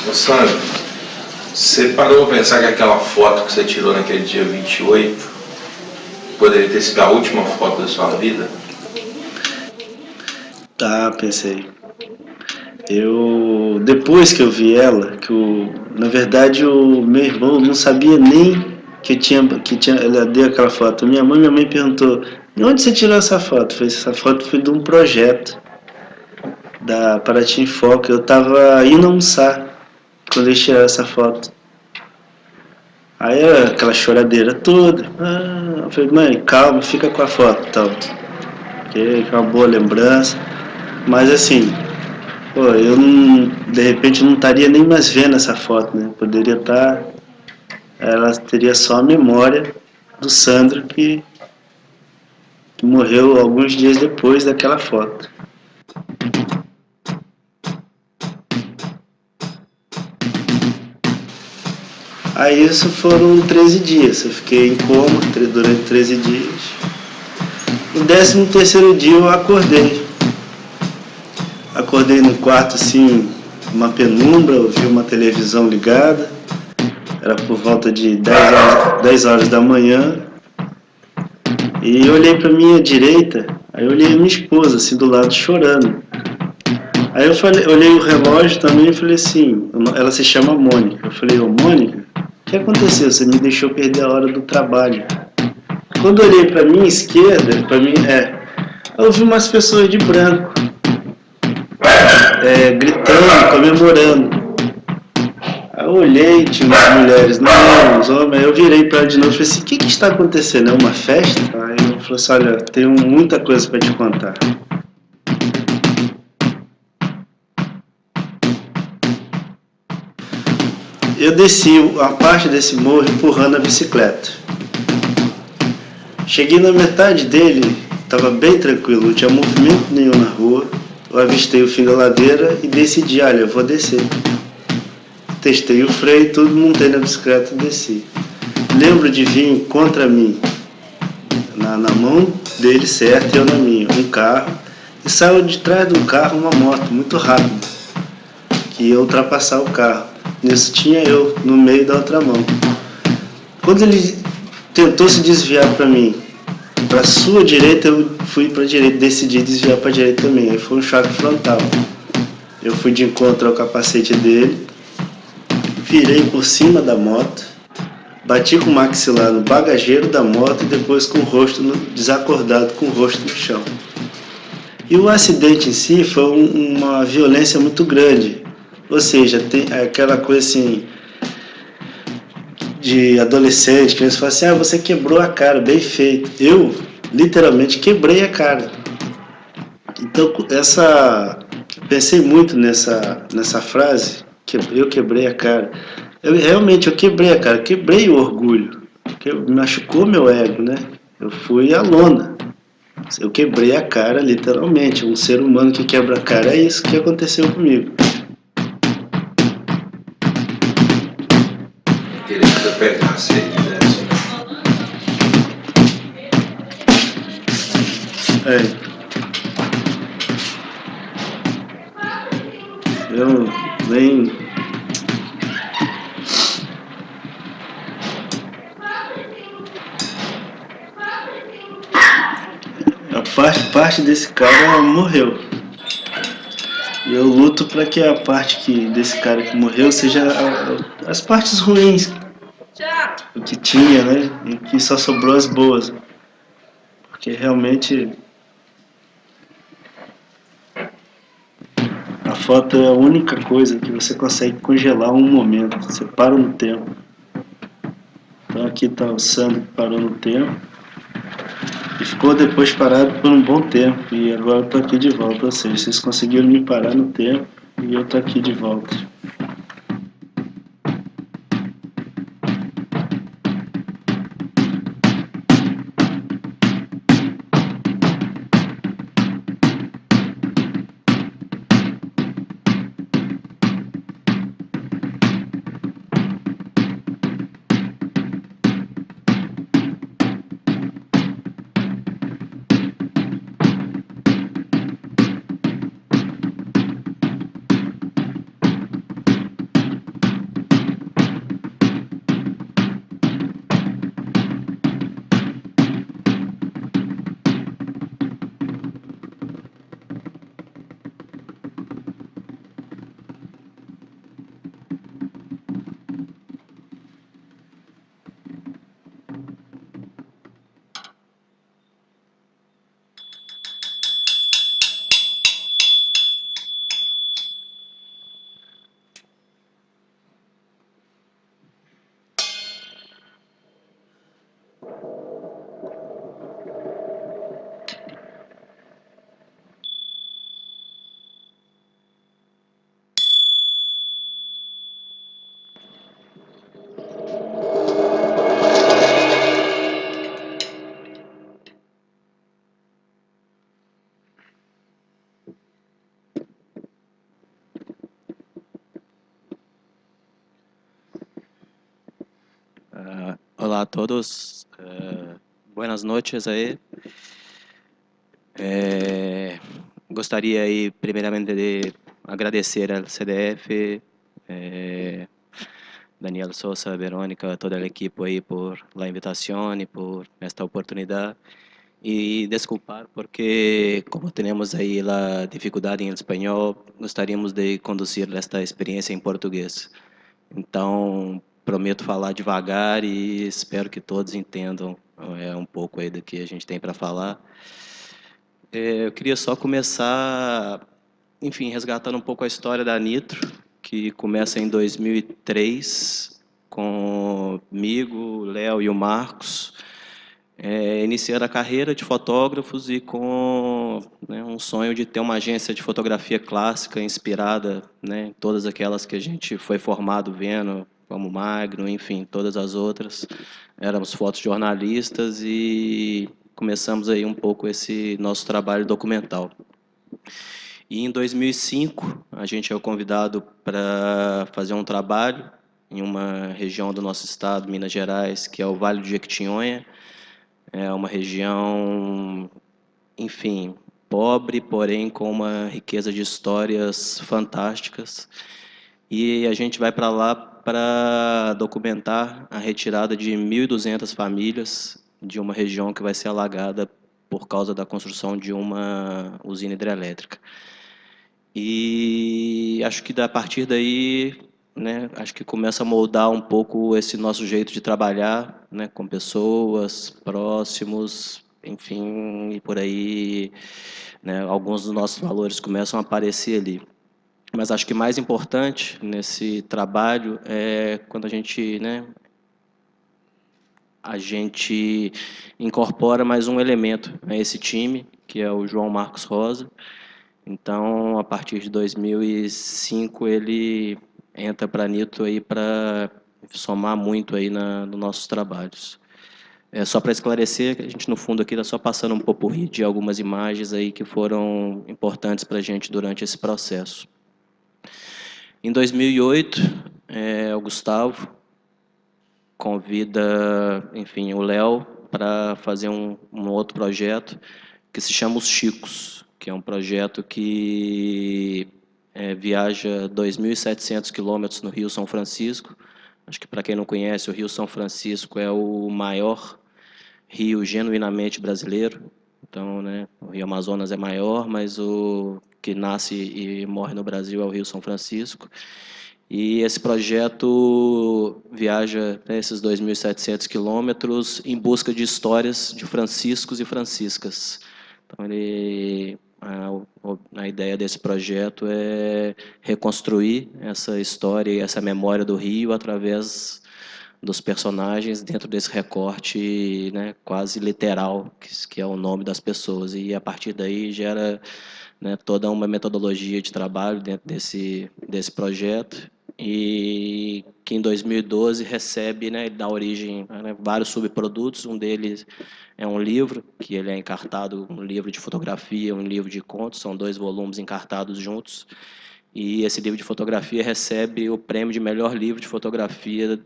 Ô Sandro, você parou pra pensar que aquela foto que você tirou naquele dia 28 poderia ter sido a última foto da sua vida? Tá, pensei. Depois que eu vi ela, na verdade o meu irmão não sabia nem ela deu aquela foto. Minha mãe perguntou: "De onde você tirou essa foto?" Essa foto foi de um projeto da Paraty em Foco. Eu tava indo almoçar quando eles tiraram essa foto. Aí aquela choradeira toda. Eu falei: "Mãe, calma, fica com a foto, tal, que é uma boa lembrança." Mas assim, pô, eu não, de repente não estaria nem mais vendo essa foto, né? Poderia estar, ela teria só a memória do Sandro que morreu alguns dias depois daquela foto. Aí isso foram 13 dias, eu fiquei em coma durante 13 dias. No 13º dia eu acordei. Acordei no quarto assim, uma penumbra, eu vi uma televisão ligada. Era por volta de 10 horas da manhã. E eu olhei para minha direita, aí eu olhei a minha esposa assim do lado chorando. Aí eu olhei o relógio também e falei assim, ela se chama Mônica. Eu falei: "Ô Mônica, o que aconteceu? Você me deixou perder a hora do trabalho." Quando eu olhei para minha esquerda, eu vi umas pessoas de branco, gritando, comemorando. Aí eu olhei, tinha umas mulheres, não, uns homens. Aí eu virei para ela de novo e falei assim: "O que está acontecendo? É uma festa?" Aí eu falei assim: "Olha, tenho muita coisa para te contar." Eu desci a parte desse morro empurrando a bicicleta. Cheguei na metade dele, estava bem tranquilo, não tinha movimento nenhum na rua. Eu avistei o fim da ladeira e decidi: olha, eu vou descer. Testei o freio, tudo, montei na bicicleta e desci. Lembro de vir contra mim, na mão dele certo e eu na minha, um carro, e saiu de trás do carro uma moto muito rápida, que ia ultrapassar o carro. Nisso tinha eu no meio da outra mão. Quando ele tentou se desviar para mim, para sua direita, eu fui para a direita, decidi desviar para a direita também. Aí foi um choque frontal. Eu fui de encontro ao capacete dele, virei por cima da moto, bati com o maxilar no bagageiro da moto e depois com o rosto desacordado, com o rosto no chão. E o acidente em si foi uma violência muito grande. Ou seja, tem aquela coisa assim de adolescente, que eles falam assim: você quebrou a cara, bem feito. Eu literalmente quebrei a cara. Então pensei muito nessa frase, que eu quebrei a cara. Eu quebrei a cara, quebrei o orgulho, que machucou meu ego, né? Eu fui a lona. Eu quebrei a cara, literalmente. Um ser humano que quebra a cara, é isso que aconteceu comigo. Queria que você pegasse ele, né? Eu nem... parte desse cara morreu. E eu luto para que a parte desse cara que morreu seja as partes ruins que tinha, né? E que só sobrou as boas. Porque realmente a foto é a única coisa que você consegue congelar um momento. Você para no tempo. Então aqui está o Sandro que parou no tempo. E ficou depois parado por um bom tempo. E agora eu estou aqui de volta. Ou seja, vocês conseguiram me parar no tempo e eu estou aqui de volta. Olá a todos, buenas noches aí. Gostaria aí primeiramente de agradecer ao CDF, Daniel Sousa, Verônica, toda a equipe aí por la invitação e por esta oportunidade. E desculpar porque como temos aí a dificuldade em espanhol, gostaríamos de conduzir esta experiência em português. Então, prometo falar devagar e espero que todos entendam um pouco aí do que a gente tem para falar. Eu queria só começar, enfim, resgatando um pouco a história da Nitro, que começa em 2003, comigo, o Léo e o Marcos, iniciando a carreira de fotógrafos e com, né, um sonho de ter uma agência de fotografia clássica inspirada, né, em todas aquelas que a gente foi formado vendo, como Magno, enfim, todas as outras. Éramos fotojornalistas e começamos aí um pouco esse nosso trabalho documental. E em 2005, a gente é convidado para fazer um trabalho em uma região do nosso estado, Minas Gerais, que é o Vale do Jequitinhonha. É uma região, enfim, pobre, porém com uma riqueza de histórias fantásticas. E a gente vai para lá para documentar a retirada de 1.200 famílias de uma região que vai ser alagada por causa da construção de uma usina hidrelétrica. E acho que a partir daí, né, acho que começa a moldar um pouco esse nosso jeito de trabalhar, né, com pessoas, próximos, enfim, e por aí, né, alguns dos nossos valores começam a aparecer ali. Mas acho que mais importante nesse trabalho é quando a gente incorpora mais um elemento a esse time, que é o João Marcos Rosa. Então, a partir de 2005, ele entra para a Nitro aí para somar muito aí nos nossos trabalhos. Só para esclarecer, a gente no fundo aqui está só passando um popurrí de algumas imagens aí que foram importantes para a gente durante esse processo. Em 2008, o Gustavo convida, enfim, o Léo para fazer um outro projeto que se chama Os Chicos, que é um projeto que viaja 2.700 quilômetros no Rio São Francisco. Acho que para quem não conhece, o Rio São Francisco é o maior rio genuinamente brasileiro. Então, né, o Rio Amazonas é maior, mas o que nasce e morre no Brasil é o Rio São Francisco. E esse projeto viaja esses 2.700 quilômetros em busca de histórias de franciscos e franciscas. Então, a ideia desse projeto é reconstruir essa história e essa memória do Rio através dos personagens dentro desse recorte, né, quase literal, que é o nome das pessoas. E a partir daí gera, né, toda uma metodologia de trabalho dentro desse projeto, e que em 2012 recebe, né, dá origem a, né, vários subprodutos. Um deles é um livro, que ele é encartado, um livro de fotografia, um livro de contos, são 2 volumes encartados juntos. E esse livro de fotografia recebe o prêmio de melhor livro de fotografia,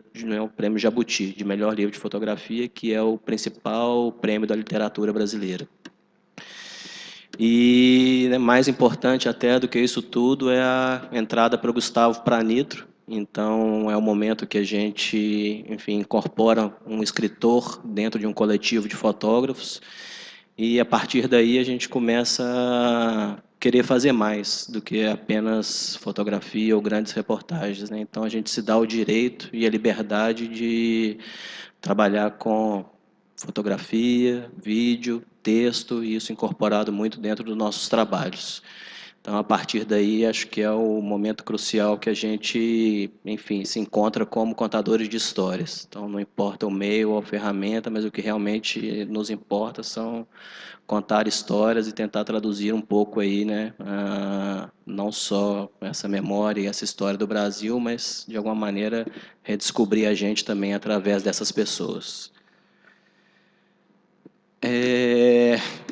o prêmio Jabuti, de melhor livro de fotografia, que é o principal prêmio da literatura brasileira. E, né, mais importante até do que isso tudo é a entrada para o Gustavo para a Nitro. Então, é o momento que a gente, enfim, incorpora um escritor dentro de um coletivo de fotógrafos, e a partir daí a gente começa a querer fazer mais do que apenas fotografia ou grandes reportagens, né? Então, a gente se dá o direito e a liberdade de trabalhar com fotografia, vídeo, texto, e isso incorporado muito dentro dos nossos trabalhos. Então, a partir daí, acho que é o momento crucial que a gente, enfim, se encontra como contadores de histórias. Então, não importa o meio ou a ferramenta, mas o que realmente nos importa são contar histórias e tentar traduzir um pouco aí, né, não só essa memória e essa história do Brasil, mas, de alguma maneira, redescobrir a gente também através dessas pessoas.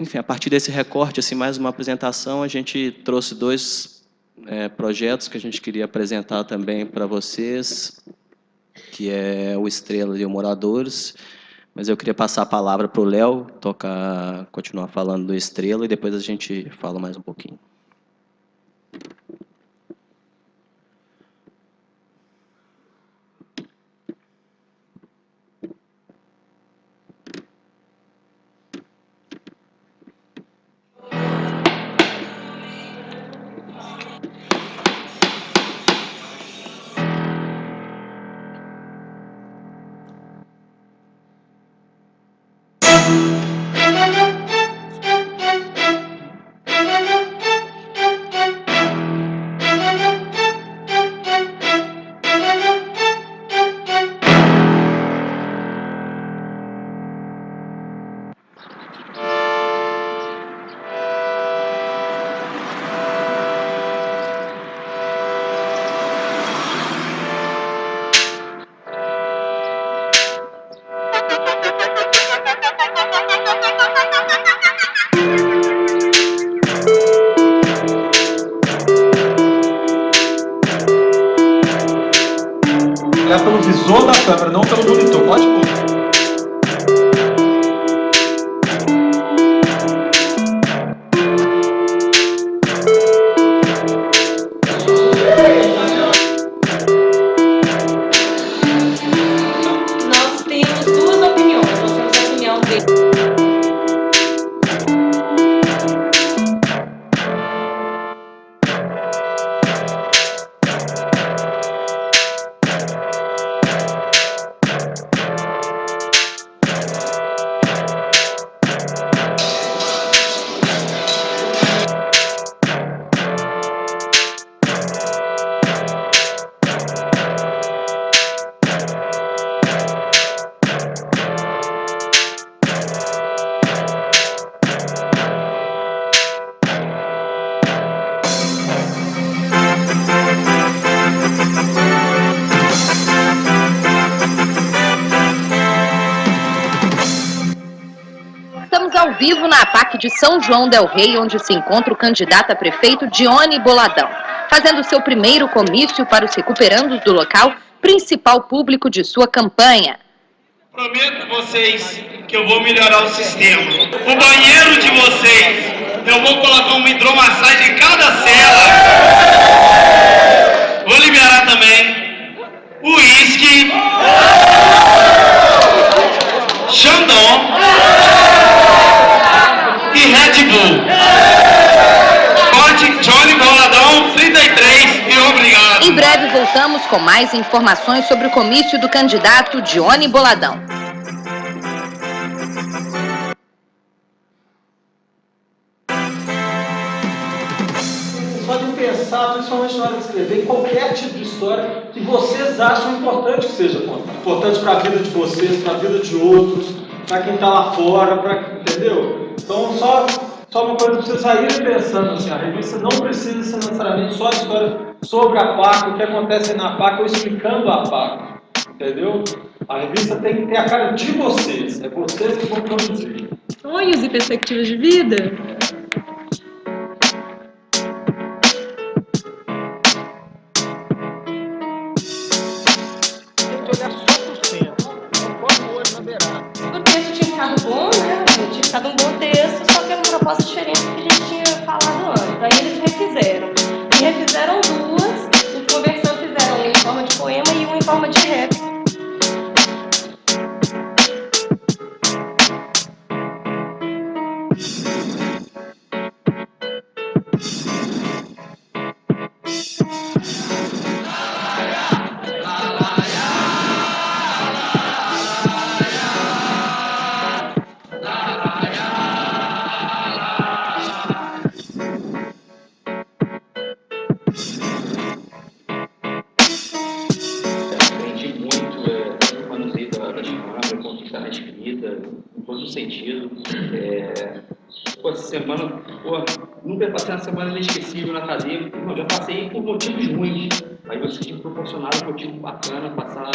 Enfim, a partir desse recorte, assim, mais uma apresentação, a gente trouxe 2 projetos que a gente queria apresentar também para vocês. que é o Estrela e o Moradores. Mas eu queria passar a palavra para o Léo, continuar falando do Estrela e depois a gente fala mais um pouquinho. Olhar pelo visor da câmera, não pelo monitor. Pode pôr. Nós temos duas opiniões. Nós temos a opinião dele. Estamos ao vivo na APAC de São João del Rei, onde se encontra o candidato a prefeito Diony Boladão, fazendo seu primeiro comício para os recuperandos do local, principal público de sua campanha. Prometo a vocês que eu vou melhorar o sistema. O banheiro de vocês, eu vou colocar uma hidromassagem em cada cela. Vou liberar também uísque, Chandon e Red Bull. Corte Diony Boladão 33 e obrigado. Em breve voltamos com mais informações sobre o comício do candidato Diony Boladão. Podem pensar, principalmente na hora de escrever, em qualquer tipo de história que vocês acham importante que seja contada. Importante para a vida de vocês, para a vida de outros, para quem está lá fora, entendeu? Então, só uma coisa para vocês saírem pensando, assim, a revista não precisa ser necessariamente só a história sobre a PAC, o que acontece na PAC, ou explicando a PAC, entendeu? A revista tem que ter a cara de vocês, é vocês que vão produzir. Sonhos e perspectivas de vida. O texto tinha ficado bom, né? Tinha ficado um bom texto, só que era uma proposta diferente do que a gente tinha falado antes. Aí eles refizeram. E refizeram duas, e uma versão fizeram uma em forma de poema e uma em forma de rap. Aprendi muito no manuseio das câmeras, como está na escrita, em todo sentido. Essa semana, nunca passei uma semana inesquecível na cadeia. Eu já passei por motivos ruins, mas vocês tinham proporcionado um motivo bacana passar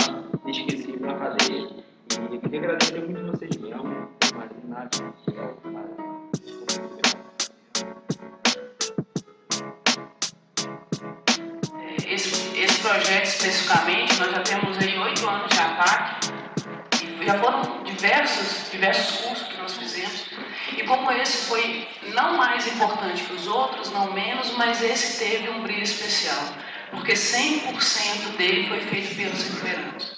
inesquecível na cadeia. E queria agradecer muito vocês mesmo, Marina, Esse projeto especificamente, nós já temos aí 8 anos diversos cursos que nós fizemos, e como esse foi não mais importante que os outros, não menos, mas esse teve um brilho especial, porque 100% dele foi feito pelos recuperados.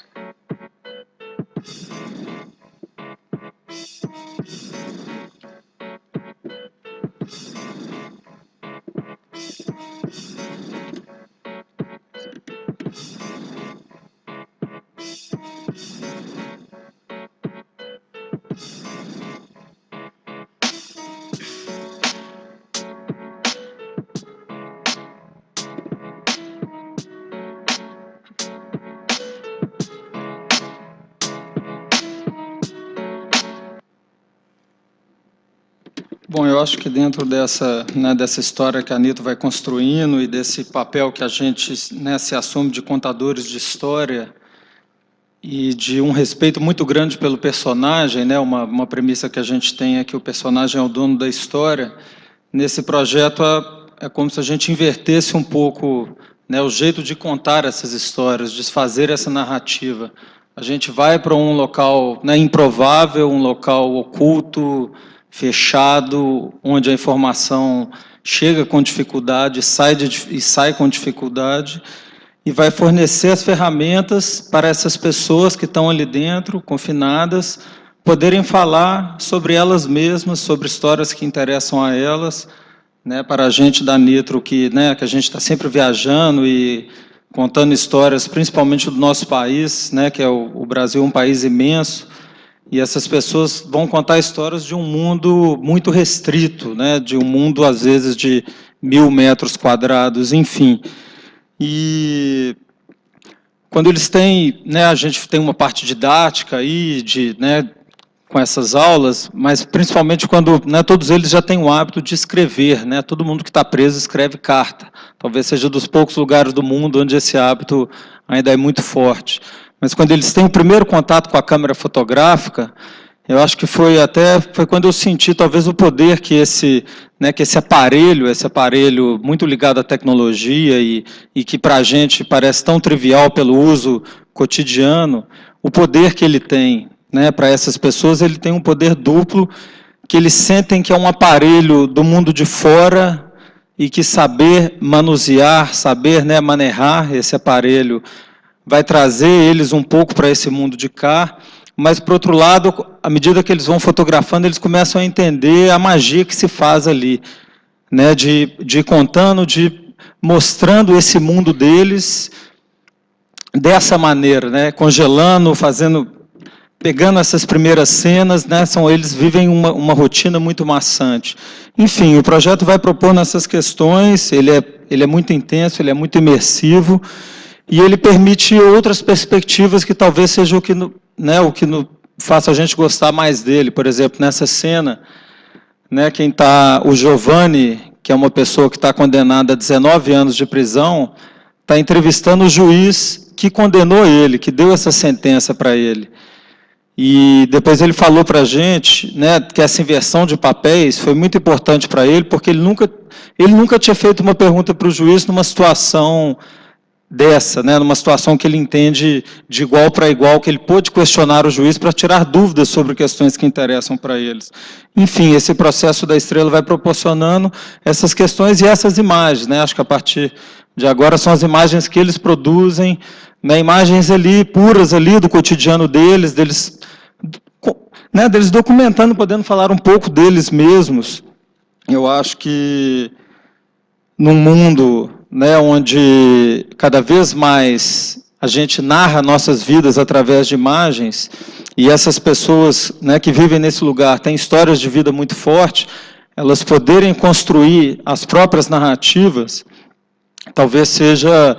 Bom, eu acho que dentro dessa, né, dessa história que a Anitta vai construindo e desse papel que a gente, né, se assume de contadores de história e de um respeito muito grande pelo personagem, né, uma premissa que a gente tem é que o personagem é o dono da história, nesse projeto é como se a gente invertesse um pouco, né, o jeito de contar essas histórias, de fazer essa narrativa. A gente vai para um local, né, improvável, um local oculto, fechado, onde a informação chega com dificuldade, sai com dificuldade, e vai fornecer as ferramentas para essas pessoas que estão ali dentro, confinadas, poderem falar sobre elas mesmas, sobre histórias que interessam a elas, né, para a gente da Nitro, que a gente está sempre viajando e contando histórias, principalmente do nosso país, né, que é o Brasil, um país imenso, e essas pessoas vão contar histórias de um mundo muito restrito, né, de um mundo, às vezes, de 1000 metros quadrados, enfim. E quando eles têm, né, a gente tem uma parte didática aí, com essas aulas, mas principalmente quando, né, todos eles já têm o hábito de escrever, né, todo mundo que está preso escreve carta. Talvez seja dos poucos lugares do mundo onde esse hábito ainda é muito forte. Mas quando eles têm o primeiro contato com a câmera fotográfica, eu acho que foi quando eu senti talvez o poder que esse aparelho muito ligado à tecnologia e que para a gente parece tão trivial pelo uso cotidiano, o poder que ele tem, né, para essas pessoas, ele tem um poder duplo, que eles sentem que é um aparelho do mundo de fora e que saber manusear, saber, né, manejar esse aparelho vai trazer eles um pouco para esse mundo de cá, mas, por outro lado, à medida que eles vão fotografando, eles começam a entender a magia que se faz ali, né, de ir contando, de mostrando esse mundo deles dessa maneira, né, congelando, pegando essas primeiras cenas, né, eles vivem uma rotina muito maçante. Enfim, o projeto vai propor nessas questões, ele é muito intenso, ele é muito imersivo, e ele permite outras perspectivas que talvez seja o que faça a gente gostar mais dele. Por exemplo, nessa cena, né, o Giovanni, que é uma pessoa que está condenada a 19 anos de prisão, está entrevistando o juiz que condenou ele, que deu essa sentença para ele. E depois ele falou para a gente, né, que essa inversão de papéis foi muito importante para ele, porque ele nunca tinha feito uma pergunta para o juiz numa situação dessa, né, numa situação que ele entende de igual para igual, que ele pôde questionar o juiz para tirar dúvidas sobre questões que interessam para eles. Enfim, esse processo da estrela vai proporcionando essas questões e essas imagens, né, acho que a partir de agora são as imagens que eles produzem, né, imagens ali, puras ali do cotidiano deles documentando, podendo falar um pouco deles mesmos. Eu acho que num mundo, né, onde cada vez mais a gente narra nossas vidas através de imagens, e essas pessoas, né, que vivem nesse lugar têm histórias de vida muito fortes, elas poderem construir as próprias narrativas, talvez seja,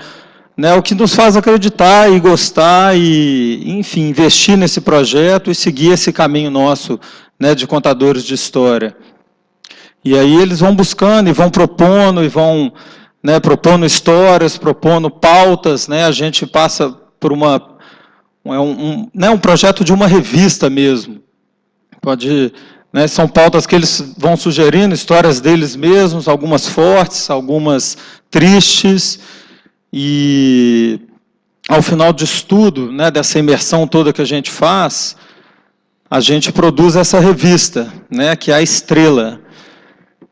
né, o que nos faz acreditar e gostar e, enfim, investir nesse projeto e seguir esse caminho nosso, né, de contadores de história. E aí eles vão buscando e vão propondo e vão, né, propondo histórias, propondo pautas, né, a gente passa por um projeto de uma revista mesmo. Né, são pautas que eles vão sugerindo, histórias deles mesmos, algumas fortes, algumas tristes, e ao final disso tudo, né, dessa imersão toda que a gente faz, a gente produz essa revista, né, que é a Estrela.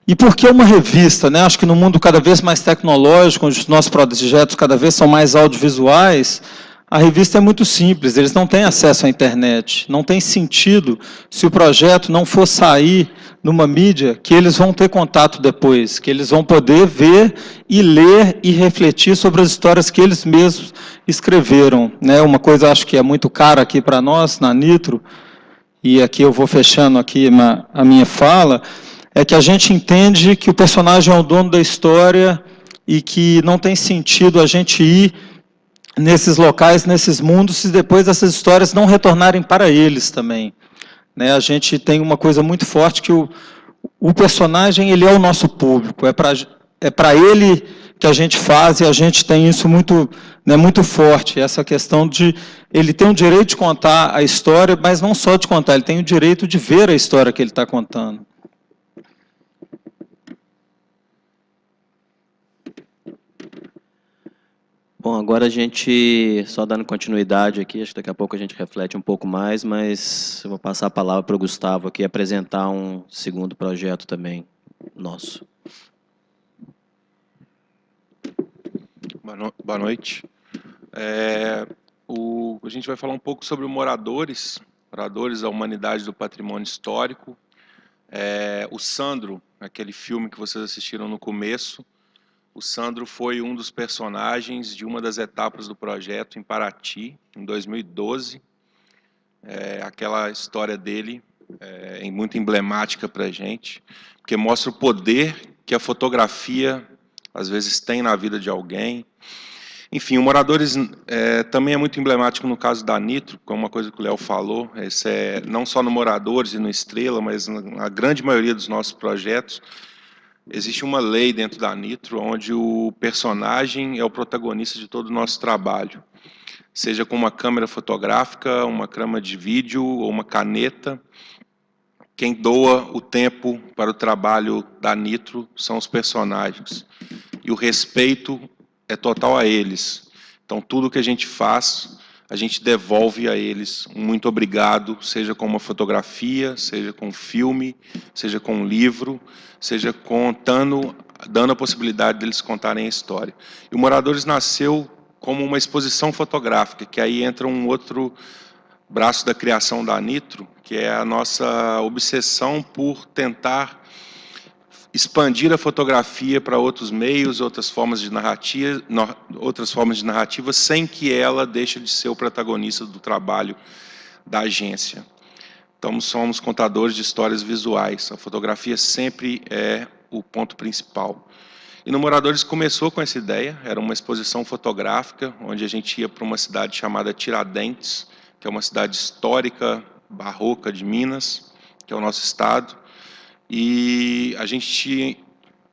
E por que uma revista? Né? Acho que no mundo cada vez mais tecnológico, onde os nossos projetos cada vez são mais audiovisuais, a revista é muito simples, eles não têm acesso à internet. Não tem sentido, se o projeto não for sair numa mídia, que eles vão ter contato depois, que eles vão poder ver e ler e refletir sobre as histórias que eles mesmos escreveram. Né? Uma coisa, acho que é muito cara aqui para nós, na Nitro, e aqui eu vou fechando aqui a minha fala, é que a gente entende que o personagem é o dono da história e que não tem sentido a gente ir nesses locais, nesses mundos, se depois essas histórias não retornarem para eles também. Né? A gente tem uma coisa muito forte que o personagem ele é o nosso público, é para ele que a gente faz, e a gente tem isso muito, né, muito forte, essa questão de ele tem o direito de contar a história, mas não só de contar, ele tem o direito de ver a história que ele está contando. Bom, agora a gente, só dando continuidade aqui, acho que daqui a pouco a gente reflete um pouco mais, mas eu vou passar a palavra para o Gustavo aqui, apresentar um segundo projeto também nosso. Boa noite. A gente vai falar um pouco sobre o Moradores da Humanidade do Patrimônio Histórico. O Sandro, aquele filme que vocês assistiram no começo, o Sandro foi um dos personagens de uma das etapas do projeto em Paraty, em 2012. Aquela história dele é muito emblemática para a gente, porque mostra o poder que a fotografia, às vezes, tem na vida de alguém. Enfim, o Moradores também é muito emblemático no caso da Nitro, como uma coisa que o Léo falou, não só no Moradores e no Estrela, mas na grande maioria dos nossos projetos, existe uma lei dentro da Nitro, onde o personagem é o protagonista de todo o nosso trabalho. Seja com uma câmera fotográfica, uma câmera de vídeo ou uma caneta, quem doa o tempo para o trabalho da Nitro são os personagens. E o respeito é total a eles. Então, tudo que a gente faz, a gente devolve a eles um muito obrigado, seja com uma fotografia, seja com um filme, seja com um livro, seja dando a possibilidade deles contarem a história. E o Moradores nasceu como uma exposição fotográfica, que aí entra um outro braço da criação da Nitro, que é a nossa obsessão por tentar expandir a fotografia para outros meios, outras formas de narrativa, sem que ela deixe de ser o protagonista do trabalho da agência. Então, somos contadores de histórias visuais. A fotografia sempre é o ponto principal. E no Moradores começou com essa ideia, era uma exposição fotográfica, onde a gente ia para uma cidade chamada Tiradentes, que é uma cidade histórica, barroca de Minas, que é o nosso estado. E a gente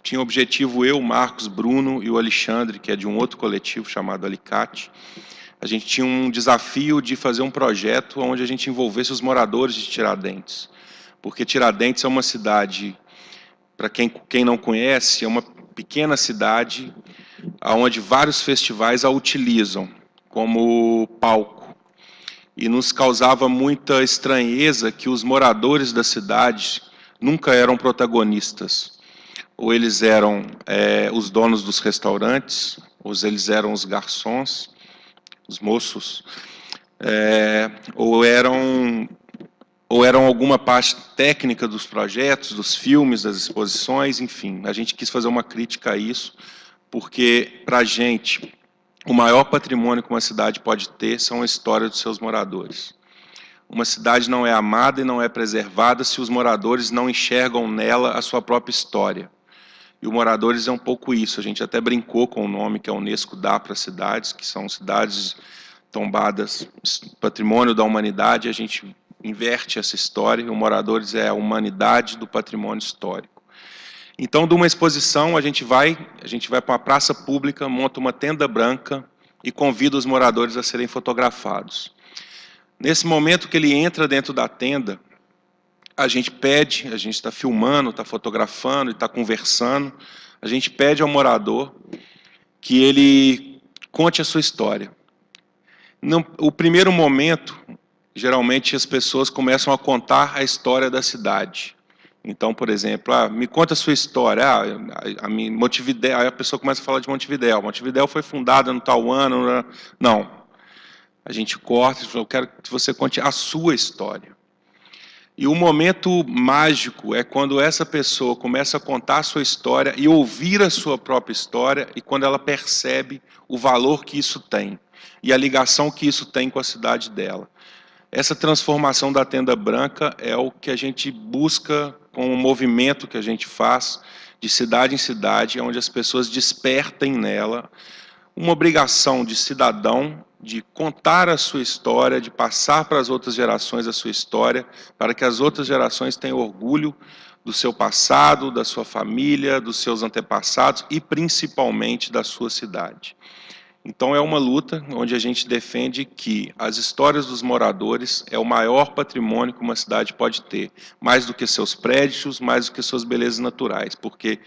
tinha o objetivo, eu, Marcos, Bruno e o Alexandre, que é de um outro coletivo chamado Alicate. A gente tinha um desafio de fazer um projeto onde a gente envolvesse os moradores de Tiradentes. Porque Tiradentes é uma cidade, para quem não conhece, é uma pequena cidade onde vários festivais a utilizam como palco. E nos causava muita estranheza que os moradores da cidade nunca eram protagonistas. Ou eles eram os donos dos restaurantes, ou eles eram os garçons, os moços, ou eram alguma parte técnica dos projetos, dos filmes, das exposições, enfim. A gente quis fazer uma crítica a isso, porque, para a gente, o maior patrimônio que uma cidade pode ter são a história dos seus moradores. Uma cidade não é amada e não é preservada se os moradores não enxergam nela a sua própria história. E o Moradores é um pouco isso. A gente até brincou com o nome que a Unesco dá para cidades, que são cidades tombadas, patrimônio da humanidade. A gente inverte essa história. O Moradores é a humanidade do patrimônio histórico. Então, de uma exposição, a gente vai para uma praça pública, monta uma tenda branca e convida os moradores a serem fotografados. Nesse momento que ele entra dentro da tenda, a gente está filmando, está fotografando e está conversando, a gente pede ao morador que ele conte a sua história. O primeiro momento geralmente as pessoas começam a contar a história da cidade. Então, por exemplo, me conta a sua história. Montevidéu, aí a pessoa começa a falar de Montevidéu. Montevidéu foi fundada no tal ano. Não. A gente corta e fala, eu quero que você conte a sua história. E o momento mágico é quando essa pessoa começa a contar a sua história e ouvir a sua própria história, e quando ela percebe o valor que isso tem e a ligação que isso tem com a cidade dela. Essa transformação da Tenda Branca é o que a gente busca com o movimento que a gente faz de cidade em cidade, onde as pessoas despertem nela uma obrigação de cidadão de contar a sua história, de passar para as outras gerações a sua história, para que as outras gerações tenham orgulho do seu passado, da sua família, dos seus antepassados e principalmente da sua cidade. Então é uma luta onde a gente defende que as histórias dos moradores é o maior patrimônio que uma cidade pode ter, mais do que seus prédios, mais do que suas belezas naturais, porque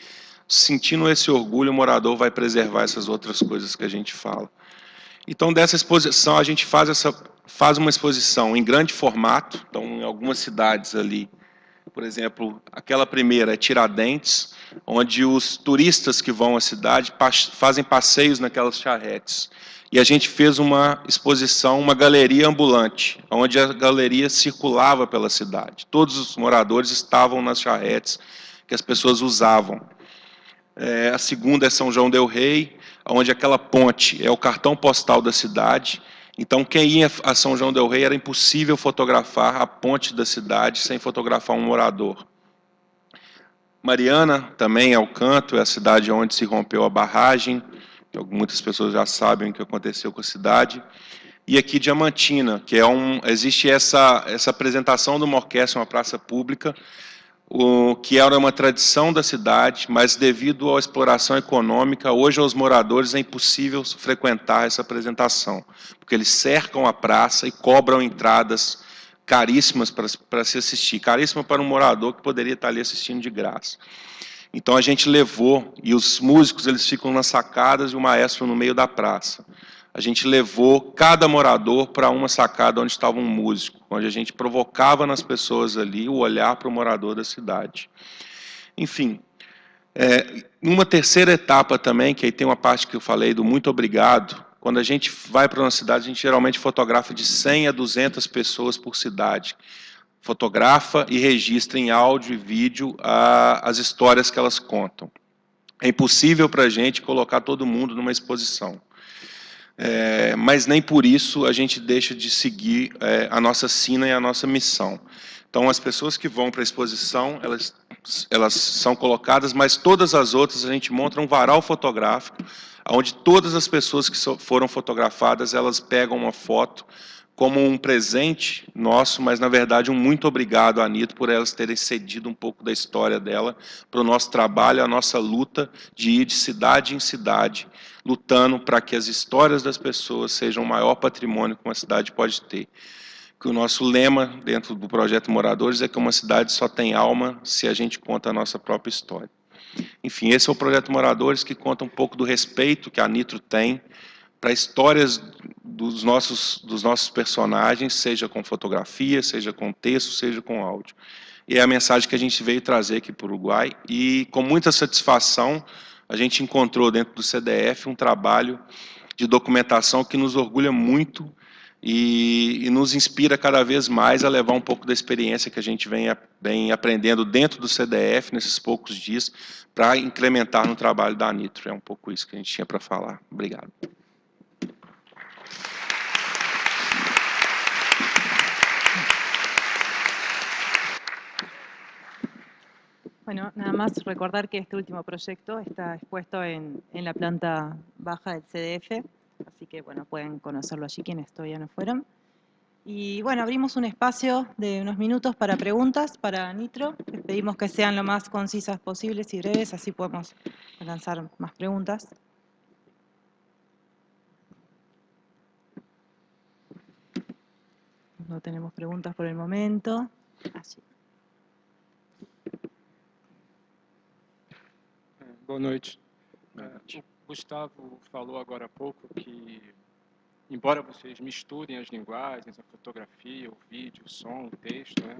sentindo esse orgulho, o morador vai preservar essas outras coisas que a gente fala. Então, dessa exposição, a gente faz uma exposição em grande formato, então, em algumas cidades ali, por exemplo, aquela primeira é Tiradentes, onde os turistas que vão à cidade fazem passeios naquelas charretes. E a gente fez uma exposição, uma galeria ambulante, onde a galeria circulava pela cidade. Todos os moradores estavam nas charretes que as pessoas usavam. A segunda é São João del Rei, onde aquela ponte é o cartão postal da cidade. Então, quem ia a São João del Rei era impossível fotografar a ponte da cidade sem fotografar um morador. Mariana também é o canto, é a cidade onde se rompeu a barragem, muitas pessoas já sabem o que aconteceu com a cidade. E aqui Diamantina, que existe essa apresentação de uma orquestra, uma praça pública, que era uma tradição da cidade, mas devido à exploração econômica, hoje aos moradores é impossível frequentar essa apresentação, porque eles cercam a praça e cobram entradas caríssimas para se assistir, caríssima para um morador que poderia estar ali assistindo de graça. Então a gente levou, e os músicos eles ficam nas sacadas e o maestro no meio da praça. A gente levou cada morador para uma sacada onde estava um músico, onde a gente provocava nas pessoas ali o olhar para o morador da cidade. Enfim, uma terceira etapa também, que aí tem uma parte que eu falei do muito obrigado, quando a gente vai para uma cidade, a gente geralmente fotografa de 100 a 200 pessoas por cidade. Fotografa e registra em áudio e vídeo as histórias que elas contam. É impossível para a gente colocar todo mundo numa exposição. Mas nem por isso a gente deixa de seguir a nossa sina e a nossa missão. Então, as pessoas que vão para a exposição, elas são colocadas, mas todas as outras a gente monta um varal fotográfico, onde todas as pessoas que foram fotografadas, elas pegam uma foto como um presente nosso, mas, na verdade, um muito obrigado à Anitta por elas terem cedido um pouco da história dela para o nosso trabalho, a nossa luta de ir de cidade em cidade, lutando para que as histórias das pessoas sejam o maior patrimônio que uma cidade pode ter. Que o nosso lema dentro do projeto Moradores é que uma cidade só tem alma se a gente conta a nossa própria história. Enfim, esse é o projeto Moradores, que conta um pouco do respeito que a Nitro tem para histórias dos nossos personagens, seja com fotografia, seja com texto, seja com áudio. E é a mensagem que a gente veio trazer aqui para o Uruguai, e com muita satisfação a gente encontrou dentro do CDF um trabalho de documentação que nos orgulha muito e nos inspira cada vez mais a levar um pouco da experiência que a gente vem aprendendo dentro do CDF nesses poucos dias para incrementar no trabalho da Nitro. É um pouco isso que a gente tinha para falar. Obrigado. Bueno, nada más recordar que este último proyecto está expuesto en la planta baja del CDF, así que bueno, pueden conocerlo allí quienes todavía no fueron. Y bueno, abrimos un espacio de unos minutos para preguntas para Nitro. Les pedimos que sean lo más concisas posibles y breves, así podemos lanzar más preguntas. No tenemos preguntas por el momento. Allí. Boa noite. O Gustavo falou agora há pouco que embora vocês misturem as linguagens, a fotografia, o vídeo, o som, o texto, né,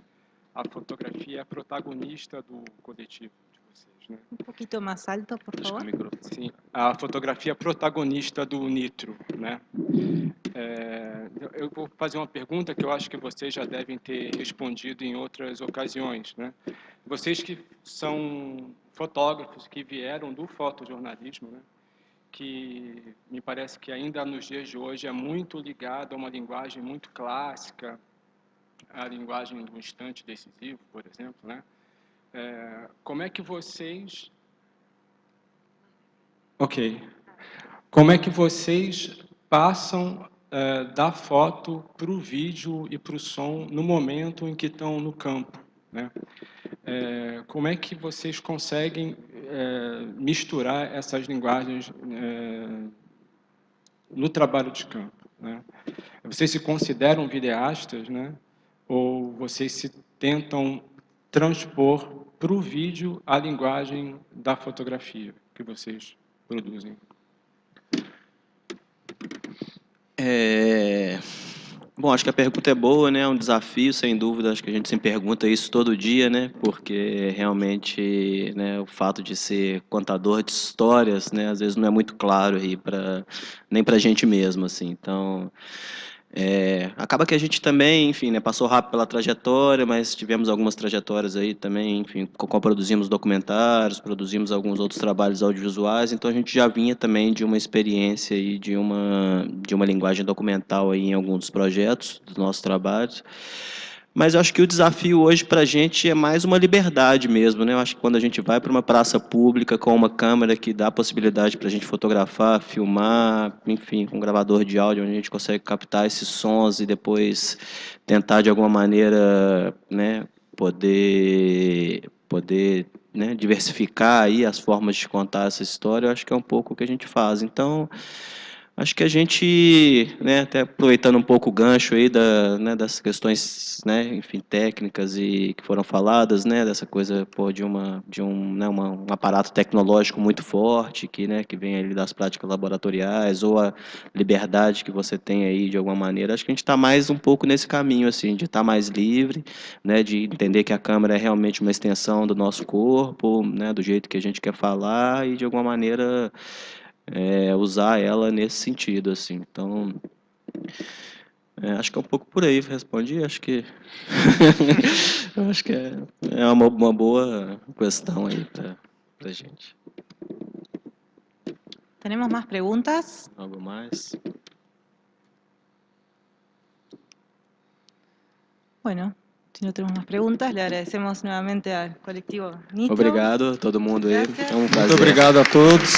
a fotografia é a protagonista do coletivo de vocês, né? Un poquito más alto, por favor. Sim, a fotografia é a protagonista do Nitro, né? Eu vou fazer uma pergunta que eu acho que vocês já devem ter respondido em outras ocasiões, né? Vocês que são fotógrafos que vieram do fotojornalismo, né? Que me parece que ainda nos dias de hoje é muito ligado a uma linguagem muito clássica, a linguagem do instante decisivo, por exemplo, né? Como é que vocês... Ok. Como é que vocês passam da foto para o vídeo e para o som no momento em que estão no campo, né? Como é que vocês conseguem misturar essas linguagens no trabalho de campo, né? Vocês se consideram videastas, né? Ou vocês se tentam transpor para o vídeo a linguagem da fotografia que vocês produzem? Bom, acho que a pergunta é boa, né? É um desafio, sem dúvida. Acho que a gente se pergunta isso todo dia, né? Porque realmente, né, o fato de ser contador de histórias, né, às vezes não é muito claro aí nem para a gente mesmo, assim. Então, acaba que a gente também, enfim, né, passou rápido pela trajetória, mas tivemos algumas trajetórias aí também, enfim, produzimos documentários, produzimos alguns outros trabalhos audiovisuais, então a gente já vinha também de uma experiência e de uma linguagem documental aí em alguns dos projetos dos nossos trabalhos. Mas eu acho que o desafio hoje para a gente é mais uma liberdade mesmo, né? Eu acho que quando a gente vai para uma praça pública com uma câmera que dá a possibilidade para a gente fotografar, filmar, enfim, com um gravador de áudio, onde a gente consegue captar esses sons e depois tentar de alguma maneira, né, poder, né, diversificar aí as formas de contar essa história, eu acho que é um pouco o que a gente faz. Então, acho que a gente, né, até aproveitando um pouco o gancho aí né, das questões, né, enfim, técnicas e que foram faladas, né, dessa coisa de um aparato tecnológico muito forte que vem ali das práticas laboratoriais ou a liberdade que você tem aí de alguma maneira. Acho que a gente está mais um pouco nesse caminho assim, de estar mais livre, né, de entender que a câmera é realmente uma extensão do nosso corpo, né, do jeito que a gente quer falar e de alguma maneira usar ela nesse sentido, assim. Então, acho que é um pouco por aí, respondi, acho que acho que é uma boa questão aí para a gente. ¿Tenemos más preguntas? Algo mais? Bueno, si no tenemos más preguntas, le agradecemos nuevamente al colectivo Nitro. Obrigado a todo mundo aí. Gracias. É um prazer. Muito obrigado a todos.